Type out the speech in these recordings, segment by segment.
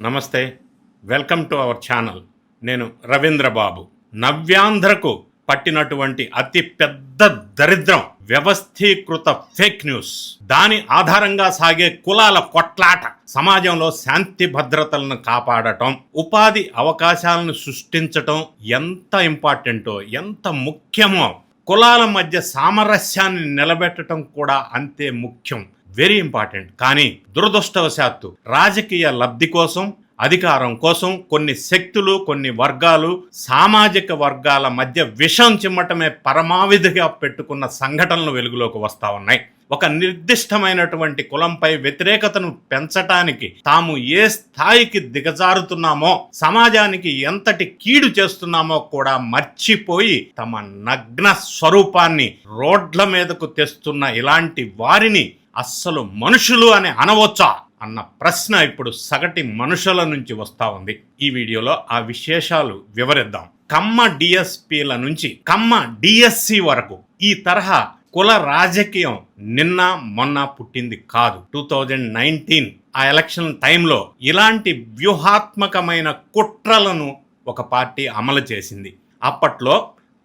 నమస్తే, welcome to our channel. నేను రవీంద్ర బాబు. నవ్యాంధ్రకు పట్టినటువంటి అతి పెద్ద దరిద్రం వ్యవస్థీకృత ఫేక్ న్యూస్. దాని ఆధారంగా సాగే కులాల కొట్లాట, సమాజంలో శాంతి భద్రతలను కాపాడటం, ఉపాధి అవకాశాలను సృష్టించటం ఎంత ఇంపార్టెంటో, ఎంత ముఖ్యమో, కులాల మధ్య సామరస్యాన్ని నిలబెట్టడం కూడా అంతే ముఖ్యం, వెరీ ఇంపార్టెంట్. కానీ దురదృష్టవశాత్తు రాజకీయ లబ్ధి కోసం, అధికారం కోసం కొన్ని శక్తులు, కొన్ని వర్గాలు, సామాజిక వర్గాల మధ్య విషం చిమ్మటమే పరమావధిగా పెట్టుకున్న సంఘటనలు వెలుగులోకి వస్తా ఉన్నాయి. ఒక నిర్దిష్టమైనటువంటి కులంపై వ్యతిరేకతను పెంచటానికి తాము ఏ స్థాయికి దిగజారుతున్నామో, సమాజానికి ఎంతటి కీడు చేస్తున్నామో కూడా మర్చిపోయి తమ నగ్న స్వరూపాన్ని రోడ్ల మీదకు తెస్తున్న ఇలాంటి వారిని అస్సలు మనుషులు అని అనవచ్చా అన్న ప్రశ్న ఇప్పుడు సగటి మనుషుల నుంచి వస్తా ఉంది. ఈ వీడియోలో ఆ విశేషాలు వివరిద్దాం. కమ్మ డిఎస్పీల నుంచి కమ్మ డిఎస్సి వరకు ఈ తరహా కుల రాజకీయం నిన్న మొన్న పుట్టింది కాదు. 2019 ఆ ఎలక్షన్ టైంలో ఇలాంటి వ్యూహాత్మకమైన కుట్రలను ఒక పార్టీ అమలు చేసింది. అప్పట్లో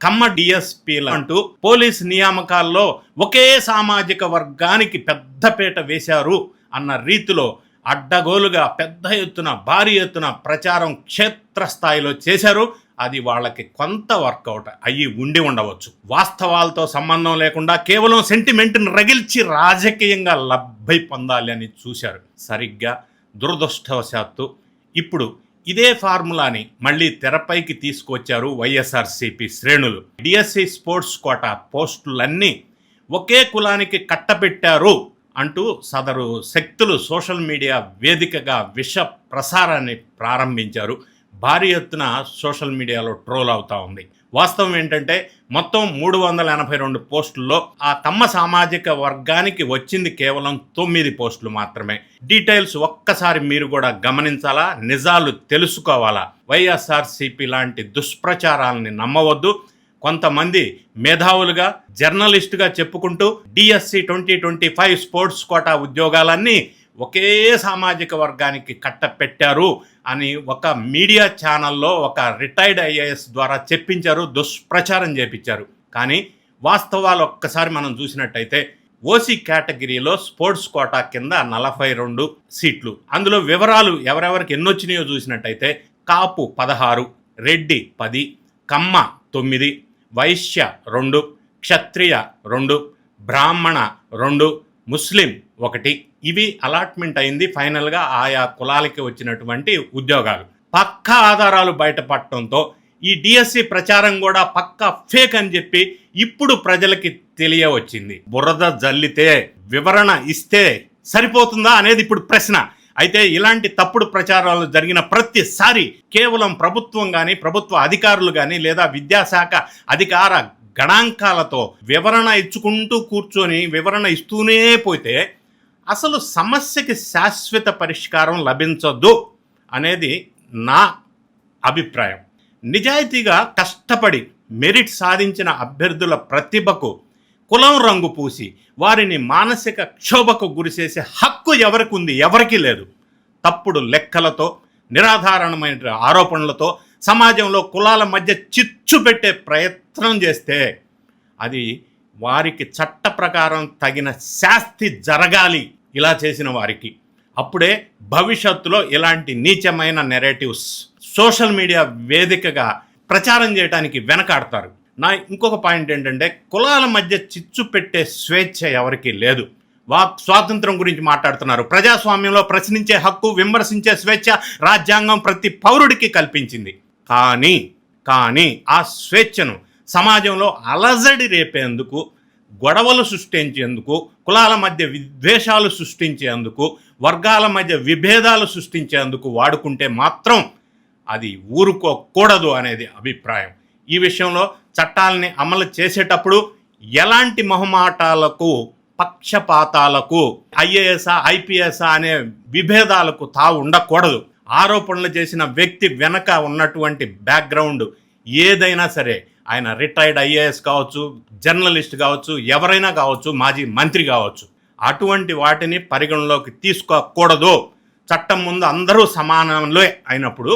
కమ్మ డిఎస్పీలు అంటూ పోలీస్ నియామకాల్లో ఒకే సామాజిక వర్గానికి పెద్దపీట వేశారు అన్న రీతిలో అడ్డగోలుగా పెద్ద ఎత్తున, భారీ ఎత్తున ప్రచారం క్షేత్రస్థాయిలో చేశారు. అది వాళ్ళకి కొంత వర్కౌట్ అయ్యి ఉండి ఉండవచ్చు. వాస్తవాలతో సంబంధం లేకుండా కేవలం సెంటిమెంట్ని రగిల్చి రాజకీయంగా లబ్ధి పొందాలి అని చూశారు. సరిగ్గా దురదృష్టవశాత్తు ఇప్పుడు ఇదే ఫార్ములాని మళ్ళీ తెరపైకి తీసుకొచ్చారు వైఎస్ఆర్సీపీ శ్రేణులు. డిఎస్సి స్పోర్ట్స్ కోటా పోస్టులన్నీ ఒకే కులానికి కట్టబెట్టారు అంటూ సదరు శక్తులు సోషల్ మీడియా వేదికగా విష ప్రసారాన్ని ప్రారంభించారు. భారీ ఎత్తున సోషల్ మీడియాలో ట్రోల్ అవుతా ఉంది. వాస్తవం ఏంటంటే మొత్తం 382 పోస్టుల్లో ఆ కమ్మ సామాజిక వర్గానికి వచ్చింది కేవలం 9 పోస్టులు మాత్రమే. డీటెయిల్స్ ఒక్కసారి మీరు కూడా గమనించాలా, నిజాలు తెలుసుకోవాలా. వైఎస్ఆర్సీపీ లాంటి దుష్ప్రచారాలని నమ్మవద్దు. కొంతమంది మేధావులుగా, జర్నలిస్టుగా చెప్పుకుంటూ డిఎస్సి 2025 స్పోర్ట్స్ కోటా ఉద్యోగాలన్నీ ఒకే సామాజిక వర్గానికి కట్టపెట్టారు అని ఒక మీడియా ఛానల్లో ఒక రిటైర్డ్ ఐఏఎస్ ద్వారా చెప్పించారు, దుష్ప్రచారం చేపించారు. కానీ వాస్తవాలు ఒక్కసారి మనం చూసినట్టయితే ఓసీ కేటగిరీలో స్పోర్ట్స్ కోటా కింద 42 సీట్లు. అందులో వివరాలు ఎవరెవరికి ఎన్నొచ్చినాయో చూసినట్టయితే కాపు 16, రెడ్డి 10, కమ్మ 9, వైశ్య 2, క్షత్రియ 2, బ్రాహ్మణ 2, ముస్లిం 1. ఇవి అలాట్మెంట్ అయింది ఫైనల్గా ఆయా కులాలకి వచ్చినటువంటి ఉద్యోగాలు. పక్కా ఆధారాలు బయటపడటంతో ఈ డిఎస్సి ప్రచారం కూడా పక్కా ఫేక్ అని చెప్పి ఇప్పుడు ప్రజలకి తెలియవచ్చింది. బురద జల్లితే, వివరణ ఇస్తే సరిపోతుందా అనేది ఇప్పుడు ప్రశ్న. అయితే ఇలాంటి తప్పుడు ప్రచారాలు జరిగిన ప్రతిసారి కేవలం ప్రభుత్వం కానీ, ప్రభుత్వ అధికారులు కానీ, లేదా విద్యాశాఖ అధికార గణాంకాలతో వివరణ ఇచ్చుకుంటూ కూర్చొని వివరణ ఇస్తూనే పోతే అసలు సమస్యకి శాశ్వత పరిష్కారం లభించదు అనేది నా అభిప్రాయం. నిజాయితీగా కష్టపడి మెరిట్ సాధించిన అభ్యర్థుల ప్రతిభకు కులం రంగు పూసి వారిని మానసిక క్షోభకు గురిచేసే హక్కు ఎవరికి ఉంది? ఎవరికీ లేదు. తప్పుడు లెక్కలతో, నిరాధారణమైన ఆరోపణలతో సమాజంలో కులాల మధ్య చిచ్చు పెట్టే ప్రయత్నం చేస్తే అది వారికి చట్ట ప్రకారం తగిన శాస్తి జరగాలి ఇలా చేసిన వారికి. అప్పుడే భవిష్యత్తులో ఇలాంటి నీచమైన నెరేటివ్స్ సోషల్ మీడియా వేదికగా ప్రచారం చేయడానికి వెనకాడతారు. నా ఇంకొక పాయింట్ ఏంటంటే కులాల మధ్య చిచ్చు పెట్టే స్వేచ్ఛ ఎవరికీ లేదు. వాక్ స్వాతంత్రం గురించి మాట్లాడుతున్నారు. ప్రజాస్వామ్యంలో ప్రశ్నించే హక్కు, విమర్శించే స్వేచ్ఛ రాజ్యాంగం ప్రతి పౌరుడికి కల్పించింది. కానీ ఆ స్వేచ్ఛను సమాజంలో అలజడి రేపేందుకు, గొడవలు సృష్టించేందుకు, కులాల మధ్య విద్వేషాలు సృష్టించేందుకు, వర్గాల మధ్య విభేదాలు సృష్టించేందుకు వాడుకుంటే మాత్రం అది ఊరుకోకూడదు అనేది అభిప్రాయం. ఈ విషయంలో చట్టాలని అమలు చేసేటప్పుడు ఎలాంటి మొహమాటాలకు, పక్షపాతాలకు, ఐఏఎస్ఆ ఐపీఎస్ఆ అనే విభేదాలకు తావు ఉండకూడదు. ఆరోపణలు చేసిన వ్యక్తి వెనక ఉన్నటువంటి బ్యాక్గ్రౌండ్ ఏదైనా సరే, ఆయన రిటైర్డ్ ఐఏఎస్ కావచ్చు, జర్నలిస్ట్ కావచ్చు, ఎవరైనా కావచ్చు, మాజీ మంత్రి కావచ్చు, అటువంటి వాటిని పరిగణలోకి తీసుకోకూడదు. చట్టం ముందు అందరూ సమానంలో అయినప్పుడు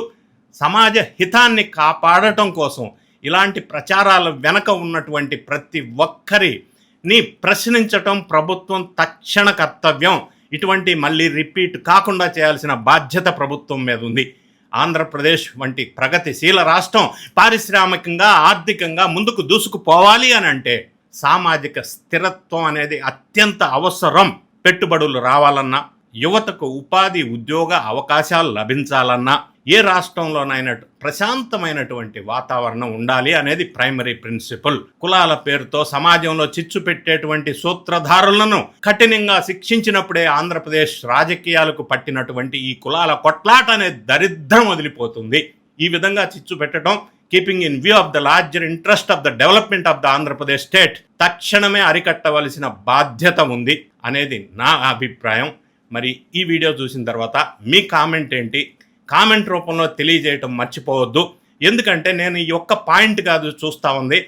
సమాజ హితాన్ని కాపాడటం కోసం ఇలాంటి ప్రచారాల వెనక ఉన్నటువంటి ప్రతి ఒక్కరిని ప్రశ్నించటం ప్రభుత్వం తక్షణ కర్తవ్యం. ఇటువంటి మళ్ళీ రిపీట్ కాకుండా చేయాల్సిన బాధ్యత ప్రభుత్వం మీద ఉంది. ఆంధ్రప్రదేశ్ వంటి ప్రగతిశీల రాష్ట్రం పారిశ్రామికంగా ఆర్థికంగా ముందుకు దూసుకుపోవాలి అని అంటే సామాజిక స్థిరత్వం అనేది అత్యంత అవసరం. పెట్టుబడులు రావాలన్నా, యువతకు ఉపాధి ఉద్యోగ అవకాశాలు లభించాలన్నా ఏ రాష్ట్రంలోనైనా ప్రశాంతమైనటువంటి వాతావరణం ఉండాలి అనేది ప్రైమరీ ప్రిన్సిపల్. కులాల పేరుతో సమాజంలో చిచ్చు పెట్టేటువంటి సూత్రధారులను కఠినంగా శిక్షించినప్పుడే ఆంధ్రప్రదేశ్ రాజకీయాలకు పట్టినటువంటి ఈ కులాల కొట్లాట అనే దరిద్రం వదిలిపోతుంది. ఈ విధంగా చిచ్చు పెట్టడం, keeping in view of the larger interest of the development of the Andhra Pradesh state తక్షణమే అరికట్టవలసిన బాధ్యత ఉంది అనేది నా అభిప్రాయం. మరి ఈ వీడియో చూసిన తర్వాత మీ కామెంట్ ఏంటి? కామెంట్ రూపంలో తెలియజేయటం మర్చిపోవద్దు. ఎందుకంటే నేను ఈ ఒక్క పాయింట్ కాదు చూస్తూ ఉంది,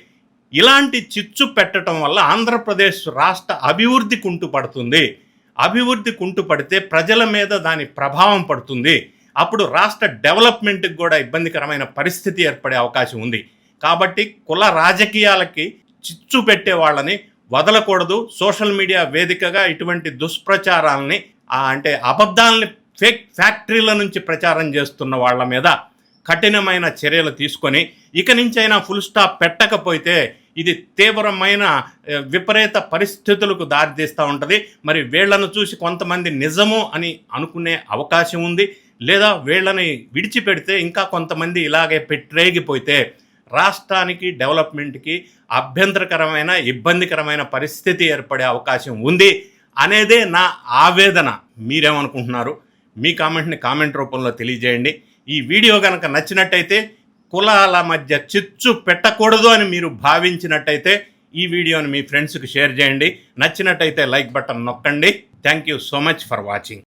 ఇలాంటి చిచ్చు పెట్టడం వల్ల ఆంధ్రప్రదేశ్ రాష్ట్ర అభివృద్ధి కుంటుపడుతుంది. అభివృద్ధి కుంటుపడితే ప్రజల మీద దాని ప్రభావం పడుతుంది. అప్పుడు రాష్ట్ర డెవలప్మెంట్కి కూడా ఇబ్బందికరమైన పరిస్థితి ఏర్పడే అవకాశం ఉంది. కాబట్టి కుల రాజకీయాలకి చిచ్చు పెట్టే వాళ్ళని వదలకూడదు. సోషల్ మీడియా వేదికగా ఇటువంటి దుష్ప్రచారాలని అంటే అబద్ధాలని ఫేక్ ఫ్యాక్టరీల నుంచి ప్రచారం చేస్తున్న వాళ్ళ మీద కఠినమైన చర్యలు తీసుకొని ఇక నుంచైనా ఫుల్ స్టాప్ పెట్టకపోతే ఇది తీవ్రమైన విపరీత పరిస్థితులకు దారితీస్తూ ఉంటుంది. మరి వీళ్లను చూసి కొంతమంది నిజము అని అనుకునే అవకాశం ఉంది. లేదా వీళ్ళని విడిచిపెడితే ఇంకా కొంతమంది ఇలాగే పెట్టరేగిపోతే రాష్ట్రానికి డెవలప్మెంట్కి అభ్యంతరకరమైన ఇబ్బందికరమైన పరిస్థితి ఏర్పడే అవకాశం ఉంది అనేదే నా ఆవేదన. మీరేమనుకుంటున్నారు? మీ కామెంట్ని కామెంట్ రూపంలో తెలియజేయండి. ఈ వీడియో కనుక నచ్చినట్టయితే, కులాల మధ్య చిచ్చు పెట్టకూడదు అని మీరు భావించినట్టయితే ఈ వీడియోని మీ ఫ్రెండ్స్కి షేర్ చేయండి. నచ్చినట్టయితే లైక్ బటన్ నొక్కండి. Thank you so much for watching.